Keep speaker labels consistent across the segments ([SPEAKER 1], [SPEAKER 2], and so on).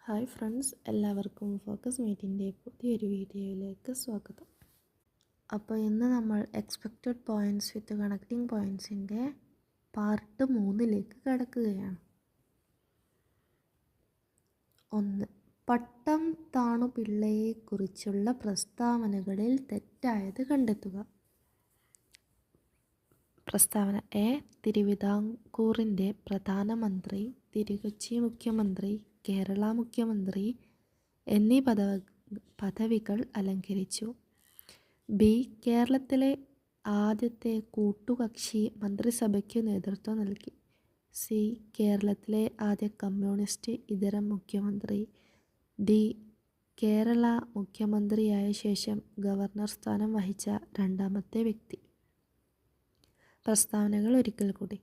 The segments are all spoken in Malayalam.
[SPEAKER 1] ഹായ് ഫ്രണ്ട്സ്, എല്ലാവർക്കും ഫോക്കസ് മീറ്റിൻ്റെ പുതിയൊരു വീഡിയോയിലേക്ക് സ്വാഗതം. അപ്പോൾ ഇന്ന് നമ്മൾ എക്സ്പെക്റ്റഡ് പോയിൻറ്റ്സ് വിത്ത് കണക്റ്റിംഗ് പോയിൻറ്റ്സിൻ്റെ പാർട്ട് 3ലേക്ക് കടക്കുകയാണ്. 1. പട്ടം താണു പിള്ളയെക്കുറിച്ചുള്ള പ്രസ്താവനകളിൽ തെറ്റായത് കണ്ടെത്തുക. പ്രസ്താവന എ. തിരുവിതാംകൂറിൻ്റെ പ്രധാനമന്ത്രി, തിരുക്കൊച്ചി മുഖ്യമന്ത്രി, കേരള മുഖ്യമന്ത്രി എന്നീ പദവികൾ അലങ്കരിച്ചു. ബി. കേരളത്തിലെ ആദ്യത്തെ കൂട്ടുകക്ഷി മന്ത്രിസഭയ്ക്കു നേതൃത്വം നൽകി. സി. കേരളത്തിലെ ആദ്യ കമ്മ്യൂണിസ്റ്റ് ഇതര മുഖ്യമന്ത്രി. ഡി. കേരള മുഖ്യമന്ത്രിയായ ശേഷം ഗവർണർ സ്ഥാനം വഹിച്ച രണ്ടാമത്തെ വ്യക്തി. പ്രസ്താവനകൾ ഒരിക്കൽ കൂടി.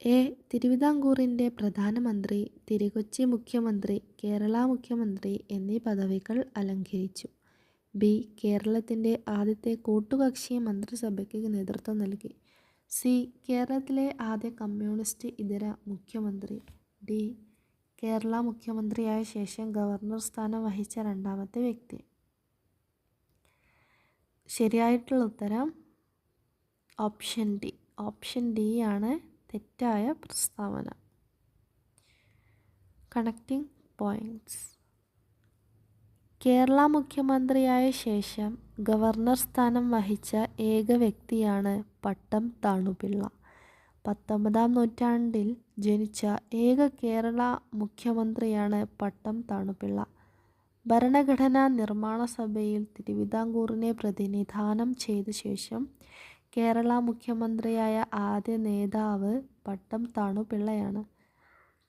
[SPEAKER 1] എ. തിരുവിതാംകൂറിൻ്റെ പ്രധാനമന്ത്രി, തിരുക്കൊച്ചി മുഖ്യമന്ത്രി, കേരള മുഖ്യമന്ത്രി എന്നീ പദവികൾ അലങ്കരിച്ചു. ബി. കേരളത്തിൻ്റെ ആദ്യത്തെ കൂട്ടുകക്ഷി മന്ത്രിസഭയ്ക്ക് നേതൃത്വം നൽകി. സി. കേരളത്തിലെ ആദ്യ കമ്മ്യൂണിസ്റ്റ് ഇതര മുഖ്യമന്ത്രി. ഡി. കേരള മുഖ്യമന്ത്രിയായ ശേഷം ഗവർണർ സ്ഥാനം വഹിച്ച രണ്ടാമത്തെ വ്യക്തി. ശരിയായിട്ടുള്ള ഉത്തരം ഓപ്ഷൻ ഡി. ഓപ്ഷൻ ഡി ആണ് തെറ്റായ പ്രസ്താവന. Connecting points. കേരള മുഖ്യമന്ത്രിയായ ശേഷം ഗവർണർ സ്ഥാനം വഹിച്ച ഏക വ്യക്തിയാണ് പട്ടം താണുപിള്ള. 19-ാം നൂറ്റാണ്ടിൽ ജനിച്ച ഏക കേരള മുഖ്യമന്ത്രിയാണ് പട്ടം താണുപിള്ള. ഭരണഘടനാ നിർമ്മാണ സഭയിൽ തിരുവിതാംകൂറിനെ പ്രതിനിധാനം ചെയ്ത ശേഷം കേരള മുഖ്യമന്ത്രിയായ ആദ്യ നേതാവ് പട്ടം താണുപിള്ളയാണ്.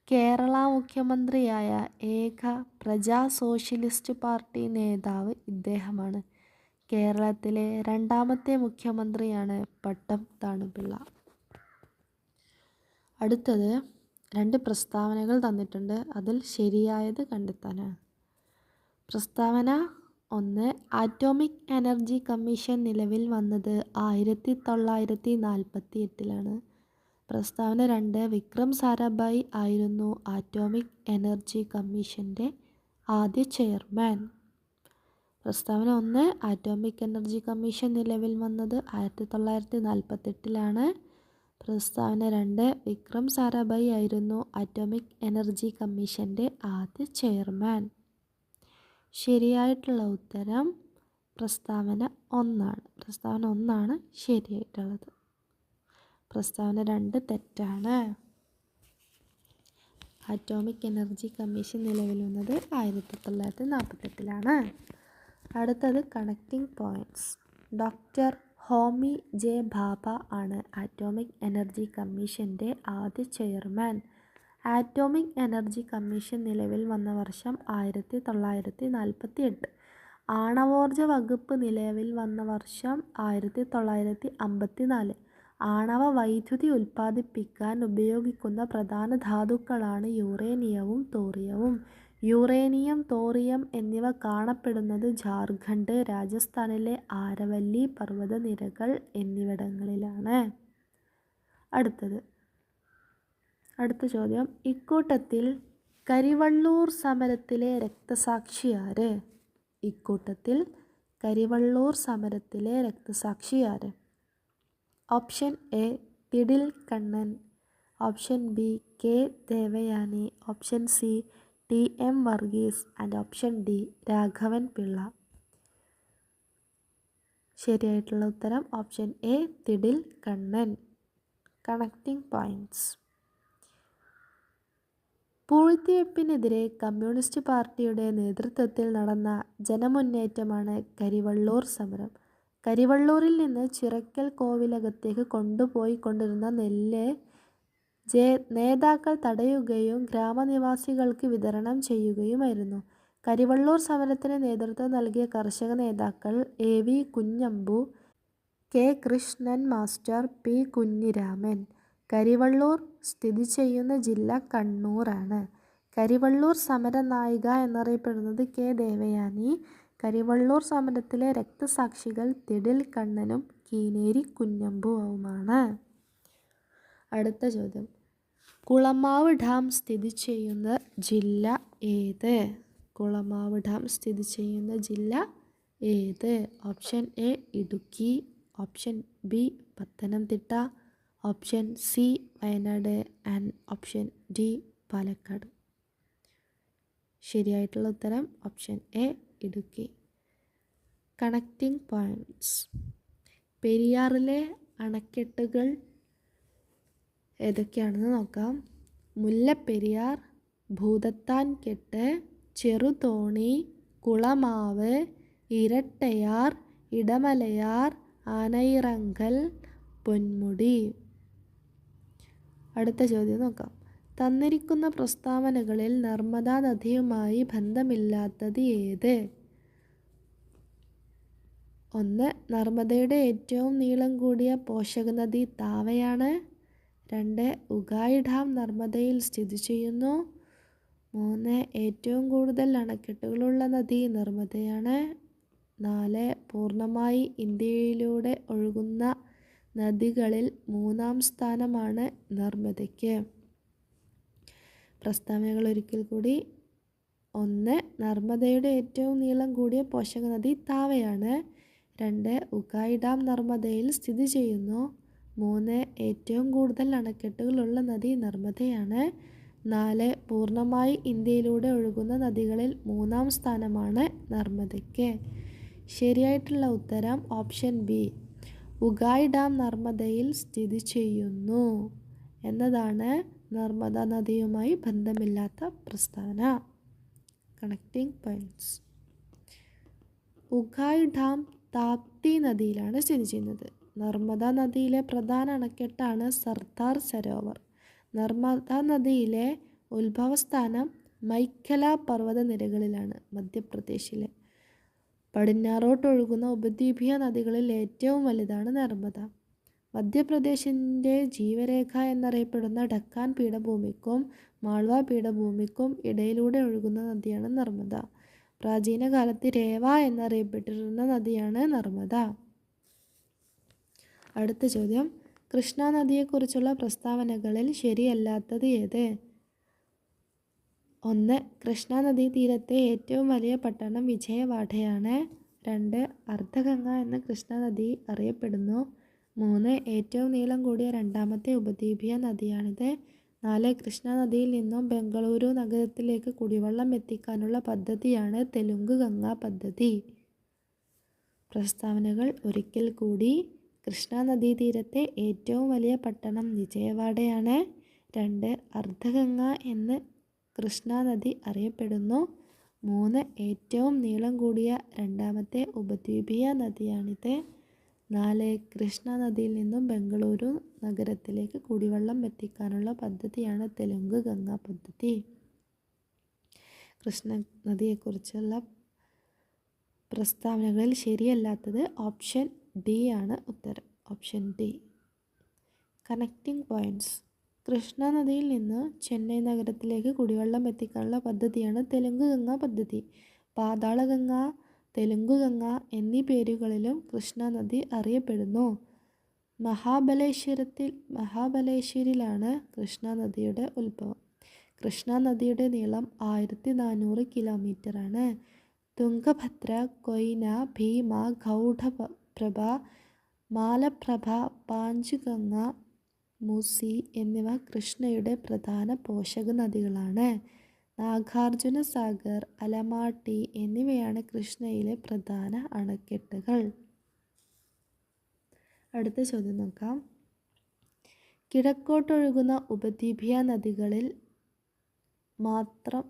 [SPEAKER 1] കേരള മുഖ്യമന്ത്രിയായ ഏക പ്രജാ സോഷ്യലിസ്റ്റ് പാർട്ടി നേതാവ് ഇദ്ദേഹമാണ്. കേരളത്തിലെ രണ്ടാമത്തെ മുഖ്യമന്ത്രിയാണ് പട്ടം താണുപിള്ള. അടുത്തത് 2 പ്രസ്താവനകൾ തന്നിട്ടുണ്ട്. അതിൽ ശരിയായത് കണ്ടെത്താനാണ്. പ്രസ്താവന 1. ആറ്റോമിക് എനർജി കമ്മീഷൻ നിലവിൽ വന്നത് 1948-ലാണ്. പ്രസ്താവന 2. വിക്രം സാരാഭായി ആയിരുന്നു ആറ്റോമിക് എനർജി കമ്മീഷൻ്റെ ആദ്യ ചെയർമാൻ. പ്രസ്താവന 1. ആറ്റോമിക് എനർജി കമ്മീഷൻ നിലവിൽ വന്നത് 1948-ലാണ്. പ്രസ്താവന 2. വിക്രം സാരാഭായി ആയിരുന്നു ആറ്റോമിക് എനർജി കമ്മീഷൻ്റെ ആദ്യ ചെയർമാൻ. ശരിയായിട്ടുള്ള ഉത്തരം പ്രസ്താവന 1 ആണ്. പ്രസ്താവന 1 ആണ് ശരിയായിട്ടുള്ളത്. പ്രസ്താവന 2 തെറ്റാണ്. ആറ്റോമിക് എനർജി കമ്മീഷൻ നിലവിൽ വന്നത് 1948-ലാണ്. അടുത്തത് connecting points. Doctor Homi J Bhabha ആണ് ആറ്റോമിക് എനർജി കമ്മീഷൻ്റെ ആദ്യ ചെയർമാൻ. ആറ്റോമിക് എനർജി കമ്മീഷൻ നിലവിൽ വന്ന വർഷം 1948. ആണവോർജ വകുപ്പ് നിലവിൽ വന്ന വർഷം 1954. ആണവ വൈദ്യുതി ഉൽപ്പാദിപ്പിക്കാൻ ഉപയോഗിക്കുന്ന പ്രധാന ധാതുക്കളാണ് യുറേനിയവും തോറിയവും. യുറേനിയം, തോറിയം എന്നിവ കാണപ്പെടുന്നത് ജാർഖണ്ഡ്, രാജസ്ഥാനിലെ ആരവല്ലി പർവ്വതനിരകൾ എന്നിവിടങ്ങളിലാണ്. അടുത്ത ചോദ്യം. ഇക്കൂട്ടത്തിൽ കരിവള്ളൂർ സമരത്തിലെ രക്തസാക്ഷി ആര്? ഇക്കൂട്ടത്തിൽ കരിവള്ളൂർ സമരത്തിലെ രക്തസാക്ഷി ആര്? Option A. Thidil Kannan. Option B. K. Devayani. Option C. T. M. Varghese and option D. Raghavan Pillai. ശരിയായിട്ടുള്ള ഉത്തരം option A. Thidil Kannan. Connecting points. പൂഴ്ത്തിവെപ്പിനെതിരെ കമ്മ്യൂണിസ്റ്റ് പാർട്ടിയുടെ നേതൃത്വത്തിൽ നടന്ന ജനമുന്നേറ്റമാണ് കരിവള്ളൂർ സമരം. കരിവള്ളൂരിൽ നിന്ന് ചിറക്കൽ കോവിലകത്തേക്ക് കൊണ്ടുപോയിക്കൊണ്ടിരുന്ന നെല്ല് നേതാക്കൾ തടയുകയും ഗ്രാമനിവാസികൾക്ക് വിതരണം ചെയ്യുകയുമായിരുന്നു. കരിവള്ളൂർ സമരത്തിന് നേതൃത്വം നൽകിയ കർഷക നേതാക്കൾ എ. വി. കുഞ്ഞമ്പു, കെ. കൃഷ്ണൻ മാസ്റ്റർ, പി. കുഞ്ഞിരാമൻ. കരിവള്ളൂർ സ്ഥിതി ചെയ്യുന്ന ജില്ല കണ്ണൂരാണ്. കരിവള്ളൂർ സമരനായിക എന്നറിയപ്പെടുന്നത് കെ. ദേവയാനി. കരിവള്ളൂർ സമരത്തിലെ രക്തസാക്ഷികൾ തിടിൽ കണ്ണനും കീനേരി കുഞ്ഞമ്പുവുമാണ്. അടുത്ത ചോദ്യം. കുളമാവ് ഡാം സ്ഥിതി ചെയ്യുന്ന ജില്ല ഏത്? കുളമാവ് ഡാം സ്ഥിതി ചെയ്യുന്ന ജില്ല ഏത്? Option A Idukki, option B Pathanamthitta, option C Wayanad and option D Palakkad. ശരിയായിട്ടുള്ള ഉത്തരം option A Idukki. Connecting points. പെരിയാറിലെ അണക്കെട്ടുകൾ ഏതൊക്കെയാണെന്ന് നോക്കാം. മുല്ലപ്പെരിയാർ, ഭൂതത്താൻകെട്ട്, ചെറുതോണി, കുളമാവ്, ഇരട്ടയാർ, ഇടമലയാർ, ആനയിറങ്കൽ, പൊന്മുടി. അടുത്ത ചോദ്യം നോക്കാം. തന്നിരിക്കുന്ന പ്രസ്താവനകളിൽ നർമ്മദാ നദിയുമായി ബന്ധമില്ലാത്തത് ഏത്? 1. നർമ്മദയുടെ ഏറ്റവും നീളം കൂടിയ പോഷകനദി താവയാണ്. 2. ഉഗായി ഡാം നർമ്മദയിൽ സ്ഥിതി ചെയ്യുന്നു. 3. ഏറ്റവും കൂടുതൽ അണക്കെട്ടുകളുള്ള നദി നർമ്മദയാണ്. 4. പൂർണ്ണമായി ഇന്ത്യയിലൂടെ ഒഴുകുന്ന നദികളിൽ 3-ാം സ്ഥാനമാണ് നർമ്മദയ്ക്ക്. പ്രസ്താവനകൾ ഒരിക്കൽ കൂടി. 1. നർമ്മദയുടെ ഏറ്റവും നീളം കൂടിയ പോഷകനദി താവയാണ്. 2. ഉഗായി ഡാം നർമ്മദയിൽ സ്ഥിതി ചെയ്യുന്നു. 3. ഏറ്റവും കൂടുതൽ അണക്കെട്ടുകളുള്ള നദി നർമ്മദയാണ്. 4. പൂർണ്ണമായി ഇന്ത്യയിലൂടെ ഒഴുകുന്ന നദികളിൽ 3-ാം സ്ഥാനമാണ് നർമ്മദയ്ക്ക്. ശരിയായിട്ടുള്ള ഉത്തരം ഓപ്ഷൻ ബി, ഉഗായി ഡാം നർമ്മദയിൽ സ്ഥിതി ചെയ്യുന്നു എന്നതാണ് നർമ്മദാ നദിയുമായി ബന്ധമില്ലാത്ത പ്രസ്താവന. Connecting points. Ukai dam Tapti നദിയിലാണ് സ്ഥിതി ചെയ്യുന്നത്. നർമ്മദാ നദിയിലെ പ്രധാന അണക്കെട്ടാണ് സർദാർ സരോവർ. നർമ്മദാ നദിയിലെ ഉത്ഭവസ്ഥാനം മൈക്കല പർവ്വതനിരകളിലാണ്, മധ്യപ്രദേശിലെ. പടിഞ്ഞാറോട്ടൊഴുകുന്ന ഉപദ്വീപീയ നദികളിൽ ഏറ്റവും വലുതാണ് നർമ്മദ. മധ്യപ്രദേശിൻ്റെ ജീവരേഖ എന്നറിയപ്പെടുന്ന ഡക്കാൻ പീഠഭൂമിക്കും മാൾവ പീഠഭൂമിക്കും ഇടയിലൂടെ ഒഴുകുന്ന നദിയാണ് നർമ്മദ. പ്രാചീന കാലത്ത് രേവ എന്നറിയപ്പെട്ടിരുന്ന നദിയാണ് നർമ്മദ. അടുത്ത ചോദ്യം. കൃഷ്ണ നദിയെക്കുറിച്ചുള്ള പ്രസ്താവനകളിൽ ശരിയല്ലാത്തത് ഏത്? 1. കൃഷ്ണ നദീ തീരത്തെ ഏറ്റവും വലിയ പട്ടണം വിജയവാഡയാണ്. 2. അർദ്ധഗംഗ എന്ന കൃഷ്ണ നദി അറിയപ്പെടുന്നു. 3. ഏറ്റവും നീളം കൂടിയ രണ്ടാമത്തെ ഉപദ്വീപീയ നദിയാണിത്. 4. കൃഷ്ണ നദിയിൽ നിന്നും ബംഗളൂരു നഗരത്തിലേക്ക് കുടിവെള്ളം എത്തിക്കാനുള്ള പദ്ധതിയാണ് തെലുങ്ക് ഗംഗ പദ്ധതി. പ്രസ്താവനകൾ ഒരിക്കൽ കൂടി. കൃഷ്ണ നദീതീരത്തെ ഏറ്റവും വലിയ പട്ടണം വിജയവാഡയാണ്. 2. അർദ്ധഗംഗ എന്ന് കൃഷ്ണ നദി അറിയപ്പെടുന്നു. 3. ഏറ്റവും നീളം കൂടിയ രണ്ടാമത്തെ ഉപദ്വീപീയ നദിയാണിത്. 4. കൃഷ്ണ നദിയിൽ നിന്നും ബംഗളൂരു നഗരത്തിലേക്ക് കുടിവെള്ളം എത്തിക്കാനുള്ള പദ്ധതിയാണ് തെലുങ്ക് ഗംഗ പദ്ധതി. കൃഷ്ണ നദിയെക്കുറിച്ചുള്ള പ്രസ്താവനകളിൽ ശരിയല്ലാത്തത് ഓപ്ഷൻ ഡി ആണ് ഉത്തരം. Option D. Connecting points. Krishna നദിയിൽ നിന്ന് ചെന്നൈ നഗരത്തിലേക്ക് കുടിവെള്ളം എത്തിക്കാനുള്ള പദ്ധതിയാണ് തെലുങ്ക് ഗംഗ പദ്ധതി. പാതാളഗംഗ, തെലുങ്ക് ഗംഗ എന്നീ പേരുകളിലും കൃഷ്ണ നദി അറിയപ്പെടുന്നു. മഹാബലേശ്വരിലാണ് കൃഷ്ണ നദിയുടെ ഉത്ഭവം. കൃഷ്ണ നദിയുടെ നീളം 1400 കിലോമീറ്ററാണ്. തുംഗഭദ്ര, കൊയ്ന, ഭീമ, ഗൗഡപ്രഭ, മാലപ്രഭ, പാഞ്ച്ഗംഗ, മൂസി എന്നിവ കൃഷ്ണയുടെ പ്രധാന പോഷക നദികളാണ്. നാഗാർജുന സാഗർ, അലമാട്ടി എന്നിവയാണ് കൃഷ്ണയിലെ പ്രധാന അണക്കെട്ടുകൾ. അടുത്ത ചോദ്യം നോക്കാം. കിഴക്കോട്ടൊഴുകുന്ന ഉപദ്വീപീയ നദികളിൽ മാത്രം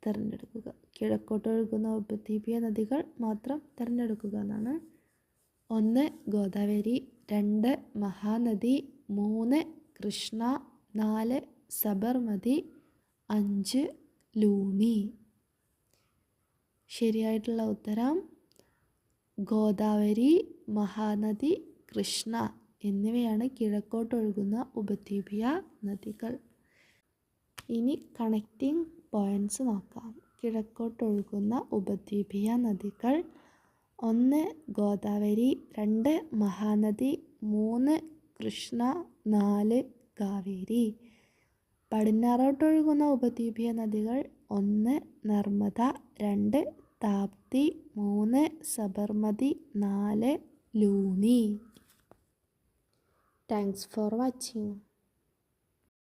[SPEAKER 1] തിരഞ്ഞെടുക്കുക. കിഴക്കോട്ടൊഴുകുന്ന ഉപദ്വീപീയ നദികൾ മാത്രം തിരഞ്ഞെടുക്കുക എന്നാണ്. 1. ഗോദാവരി, 2. മഹാനദി, 3. കൃഷ്ണ, 4. സബർമതി, 5. ലൂണി. ശരിയായിട്ടുള്ള ഉത്തരം ഗോദാവരി, മഹാനദി, കൃഷ്ണ എന്നിവയാണ് കിഴക്കോട്ടൊഴുകുന്ന ഉപദ്വീപീയ നദികൾ. ഇനി കണക്റ്റിംഗ് പോയിൻറ്റ്സ് നോക്കാം. കിഴക്കോട്ടൊഴുകുന്ന ഉപദ്വീപീയ നദികൾ: 1. ഗോദാവരി, 2. മഹാനദി, 3. കൃഷ്ണ, 4. കാവേരി. പടിഞ്ഞാറോട്ടൊഴുകുന്ന ഉപദ്വീപീയ നദികൾ 1 Narmada, 2 Tapti, 3 Sabarmati, 4 Luni. Thanks for watching.